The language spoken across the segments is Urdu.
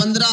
15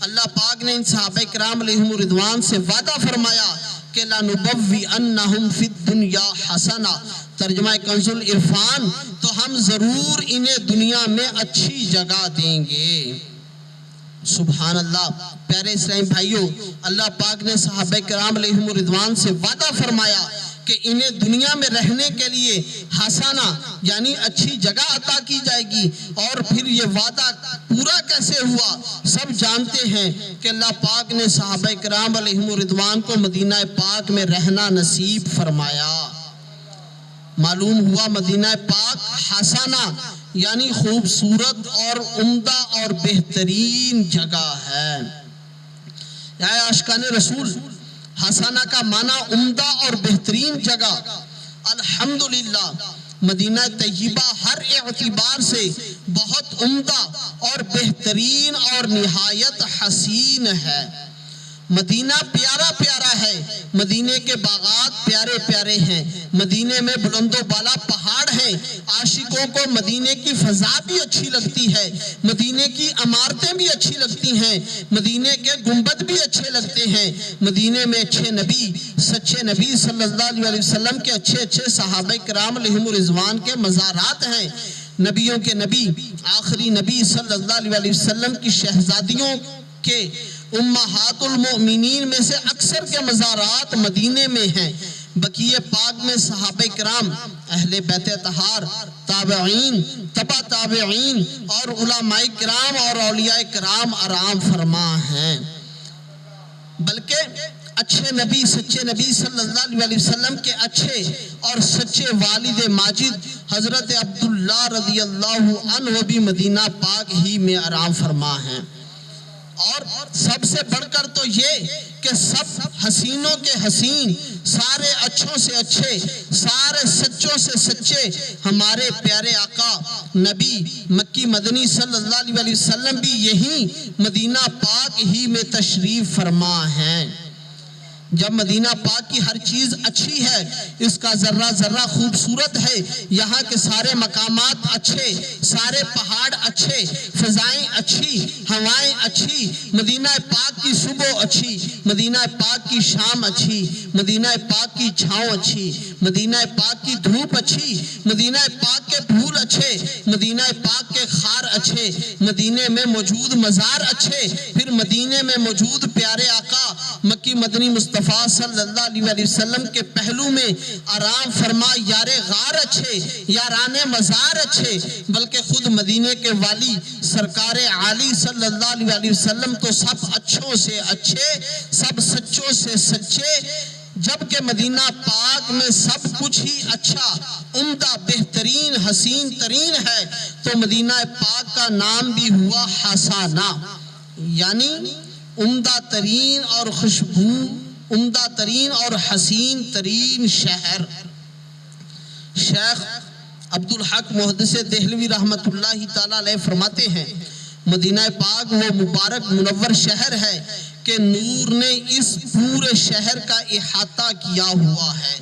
اللہ پاک نے ان صحابہ کرام علیہم رضوان سے وعدہ فرمایا کہ لَنُبَوِّئَنَّهُمْ فِي الدُّنْيَا حَسَنَةً، ترجمہ کنز العرفان، تو ہم ضرور انہیں دنیا میں اچھی جگہ دیں گے۔ سبحان اللہ۔ پیارے اسلامی بھائیوں، اللہ پاک نے صحابہ کرام علیہم رضوان سے وعدہ فرمایا کہ انہیں دنیا میں رہنے کے لیے حسنہ یعنی اچھی جگہ عطا کی جائے گی۔ اور پھر یہ وعدہ پورا کیسے ہوا؟ سب جانتے ہیں کہ اللہ پاک نے صحابہ کرام علیہم رضوان کو مدینہ پاک میں رہنا نصیب فرمایا۔ معلوم ہوا مدینہ پاک حسنہ یعنی خوبصورت اور عمدہ اور بہترین جگہ ہے۔ یا عاشقان رسول، حسنہ کا معنی عمدہ اور بہترین جگہ۔ الحمدللہ مدینہ طیبہ ہر اعتبار سے بہت عمدہ اور بہترین اور نہایت حسین ہے۔ مدینہ پیارا پیارا ہے، مدینے کے باغات پیارے پیارے ہیں، مدینے میں بلند و بالا پہاڑ ہیں، عاشقوں کو مدینے کی فضا بھی اچھی لگتی ہے، مدینے کی عمارتیں بھی اچھی لگتی ہیں، مدینے کے گنبد بھی اچھے لگتے ہیں، مدینے میں اچھے نبی، سچے نبی صلی اللہ علیہ وسلم کے اچھے اچھے صحابہ کرام علیہم رضوان کے مزارات ہیں، نبیوں کے نبی آخری نبی صلی اللہ علیہ وسلم کی شہزادیوں کے امہات المؤمنین میں سے اکثر کے مزارات مدینے میں ہیں۔ بقیع پاک میں صحابہ کرام، اہل بیت اطہار، تابعین، تبع تابعین اور علماء کرام اور اولیاء کرام آرام فرما ہیں۔ بلکہ اچھے نبی سچے نبی صلی اللہ علیہ وسلم کے اچھے اور سچے والد ماجد حضرت عبداللہ رضی اللہ عنہ بھی مدینہ پاک ہی میں آرام فرما ہیں۔ اور سب سے بڑھ کر تو یہ کہ سب حسینوں کے حسین، سارے اچھوں سے اچھے، سارے سچوں سے سچے ہمارے پیارے آقا نبی مکی مدنی صلی اللہ علیہ وسلم بھی یہی مدینہ پاک ہی میں تشریف فرما ہیں۔ جب مدینہ پاک کی ہر چیز اچھی ہے، اس کا ذرہ ذرہ خوبصورت ہے، یہاں کے سارے مقامات اچھے، سارے پہاڑ اچھے، فضائیں اچھی، ہوائیں اچھی، مدینہ پاک کی صبح اچھی، مدینہ پاک کی شام اچھی، مدینہ پاک کی چھاؤں اچھی، مدینہ پاک کی دھوپ اچھی، مدینہ پاک کے پھول اچھے، مدینہ پاک کے خار اچھے، مدینے میں موجود مزار اچھے، پھر مدینے میں موجود پیارے آقا مکی مدنی مصطفیٰ صلی اللہ علیہ وسلم کے پہلو میں آرام فرما یار غار اچھے، یاران مزار اچھے، بلکہ خود مدینے کے والی سرکار عالی صلی اللہ علیہ وسلم تو سب اچھوں سے اچھے، سب سچوں سے سچے۔ جبکہ مدینہ پاک میں سب کچھ ہی اچھا، عمدہ، بہترین، حسین ترین ہے، تو مدینہ پاک کا نام بھی ہوا حسنہ، یعنی عمدہ ترین اور خوشبو، عمدہ ترین اور حسین ترین شہر۔ شیخ عبدالحق محدث دہلوی رحمت اللہ تعالیٰ علیہ فرماتے ہیں مدینہ پاک وہ مبارک منور شہر ہے کہ نور نے اس پورے شہر کا احاطہ کیا ہوا ہے،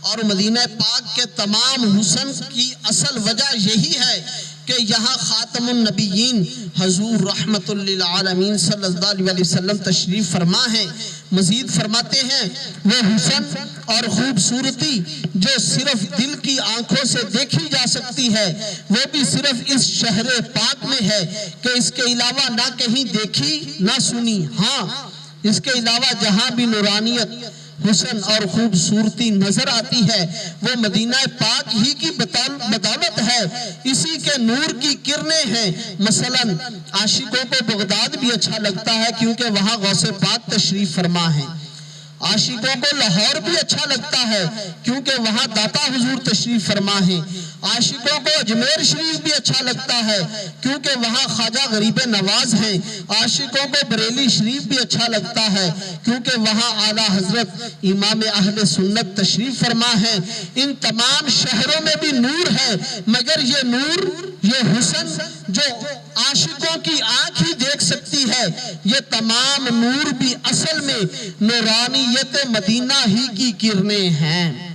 اور مدینہ پاک کے تمام حسن کی اصل وجہ یہی ہے کہ یہاں خاتم النبیین حضور رحمت للعالمین صلی اللہ علیہ وسلم تشریف فرما ہے۔ مزید فرماتے ہیں وہ حسن اور خوبصورتی جو صرف دل کی آنکھوں سے دیکھی جا سکتی ہے، وہ بھی صرف اس شہر پاک میں ہے کہ اس کے علاوہ نہ کہیں دیکھی نہ سنی۔ ہاں، اس کے علاوہ جہاں بھی نورانیت، حسن اور خوبصورتی نظر آتی ہے وہ مدینہ پاک ہی کی بدولت ہے، اسی کے نور کی کرنیں ہیں۔ مثلا عاشقوں کو بغداد بھی اچھا لگتا ہے کیونکہ وہاں غوث پاک تشریف فرما ہے، عاشقوں کو لاہور بھی اچھا لگتا ہے کیونکہ وہاں داتا حضور تشریف فرما ہے، عاشقوں کو اجمیر شریف بھی اچھا لگتا ہے کیونکہ وہاں خواجہ غریب نواز ہیں، عاشقوں کو بریلی شریف بھی اچھا لگتا ہے کیونکہ وہاں اعلیٰ حضرت امام اہل سنت تشریف فرما ہے۔ ان تمام شہروں میں بھی نور ہے، مگر یہ نور، یہ حسن جو عاشقوں کی آنکھ ہی دیکھ سکتی ہے، یہ تمام نور بھی اصل میں نورانیت مدینہ ہی کی کرنیں ہیں۔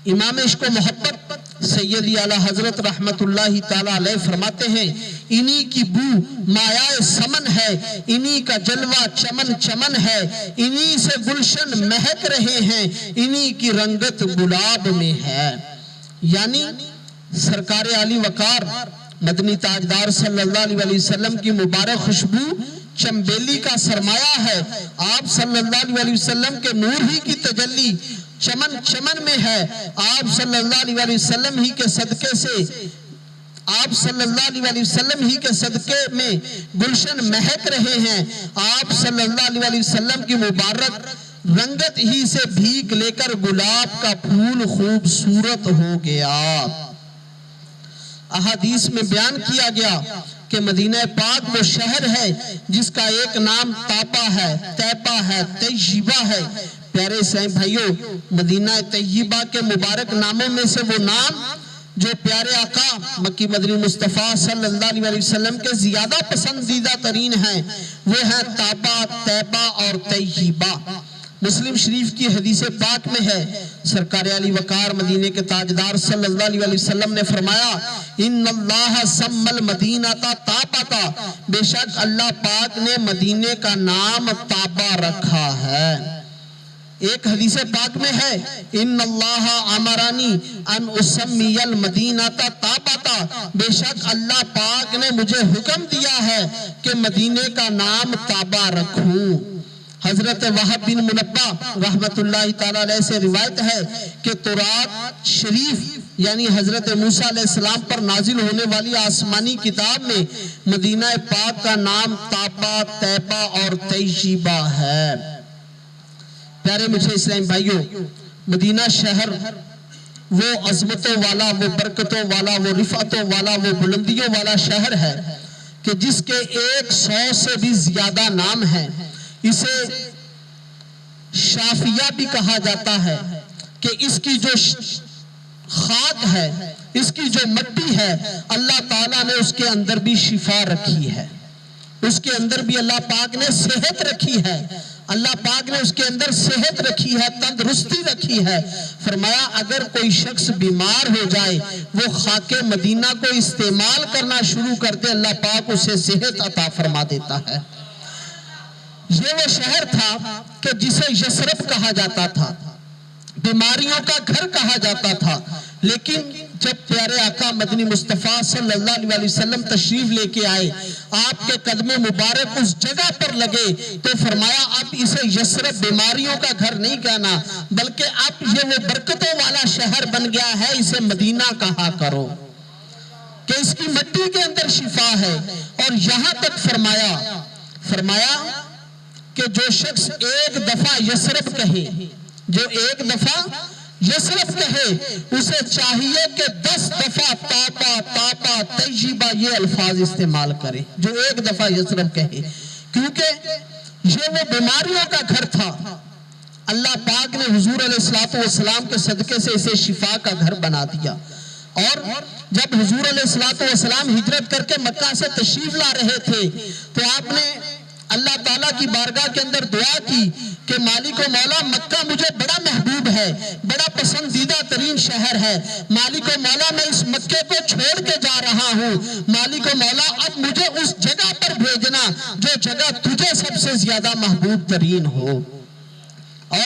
امام عشق و محبت سیدی اعلیٰ حضرت رحمت اللہ تعالیٰ علیہ فرماتے ہیں انہی کی بو مایہ سمن ہے، انہی کا جلوہ چمن چمن ہے، انہی سے گلشن مہک رہے ہیں، انہی کی رنگت گلاب میں ہے۔ یعنی سرکار علی وقار مدنی تاجدار صلی اللہ علیہ وسلم کی مبارک خوشبو چنبیلی کا سرمایہ ہے۔ آپ صلی اللہ علیہ وسلم کے نور ہی کی تجلی چمن چمن میں ہے۔ آپ صلی اللہ علیہ وسلم ہی کے صدقے سے آپ صلی اللہ علیہ وسلم ہی کے صدقے میں گلشن مہک رہے ہیں۔ آپ صلی اللہ علیہ وسلم کی مبارک رنگت ہی سے بھیگ لے کر گلاب کا پھول خوبصورت ہو گیا۔ احادیث میں بیان کیا گیا کہ مدینہ پاک وہ شہر ہے جس کا ایک نام تابا ہے، طیبہ ہے، طیبہ ہے۔ پیارے اسلامی بھائیوں، مدینہ طیبہ کے مبارک ناموں میں سے وہ نام جو پیارے آقا مکی مدنی مصطفیٰ صلی اللہ علیہ وسلم کے زیادہ پسندیدہ ترین ہیں، وہ ہیں تابا، طیبہ اور طیبہ۔ مسلم شریف کی حدیث پاک میں ہے، سرکار علی وقار مدینے کے تاجدار صلی اللہ علیہ وسلم نے فرمایا، ان اللہ سم المدینہ تابا، بے شک اللہ پاک نے مدینے کا نام تابا رکھا ہے۔ ایک حدیث پاک میں ہے، ان اللہ امرانی ان اسمی المدینہ تابا، بے شک اللہ پاک نے مجھے حکم دیا ہے کہ مدینے کا نام تابا رکھوں۔ حضرت وہب بن منبہ رحمت اللہ تعالیٰ علیہ سے روایت ہے کہ تورات شریف یعنی حضرت موسیٰ علیہ السلام پر نازل ہونے والی آسمانی کتاب میں مدینہ پاک کا نام تابا، طیبہ اور طیبہ ہے۔ پیارے مجھے اسلامی بھائیوں، مدینہ شہر وہ عظمتوں والا، وہ برکتوں والا، وہ رفعتوں والا، وہ بلندیوں والا شہر ہے کہ جس کے 100 سے بھی زیادہ نام ہیں۔ اسے شافیہ بھی کہا جاتا ہے کہ اس کی جو خاک ہے، اس کی جو مٹی ہے، اللہ تعالیٰ نے اس کے اندر بھی شفا رکھی ہے، اس کے اندر بھی اللہ پاک نے صحت رکھی ہے، اللہ پاک نے اس کے اندر صحت رکھی ہے، تندرستی رکھی ہے۔ فرمایا اگر کوئی شخص بیمار ہو جائے، وہ خاک مدینہ کو استعمال کرنا شروع کر دے، اللہ پاک اسے صحت عطا فرما دیتا ہے۔ یہ وہ شہر تھا کہ جسے یثرب کہا جاتا تھا، بیماریوں کا گھر کہا جاتا تھا، لیکن جب پیارے آقا مدنی مصطفیٰ صلی اللہ علیہ وسلم تشریف لے کے آئے، آپ کے قدم مبارک اس جگہ پر لگے تو فرمایا اب اسے یثرب بیماریوں کا گھر نہیں کہنا، بلکہ اب یہ وہ برکتوں والا شہر بن گیا ہے، اسے مدینہ کہا کرو کہ اس کی مٹی کے اندر شفا ہے۔ اور یہاں تک فرمایا کہ جو شخص ایک دفعہ یثرب کہے، جو ایک دفعہ یثرب کہے، اسے چاہیے کہ 10 دفعہ تابا، طابہ، طیبہ یہ الفاظ استعمال کرے، جو ایک دفعہ یثرب کہے، کیونکہ یہ وہ بیماریوں کا گھر تھا۔ اللہ پاک نے حضور علیہ السلام کے صدقے سے اسے شفا کا گھر بنا دیا۔ اور جب حضور علیہ السلام ہجرت کر کے مکہ سے تشریف لا رہے تھے تو آپ نے اللہ تعالیٰ کی بارگاہ کے اندر دعا کی کہ مالک و مولا مکہ مجھے بڑا محبوب ہے، بڑا پسندیدہ ترین شہر ہے، مالک و مولا میں اس مکے کو چھوڑ کے جا رہا ہوں، مالک و مولا اب مجھے اس جگہ پر بھیجنا جو جگہ تجھے سب سے زیادہ محبوب ترین ہو۔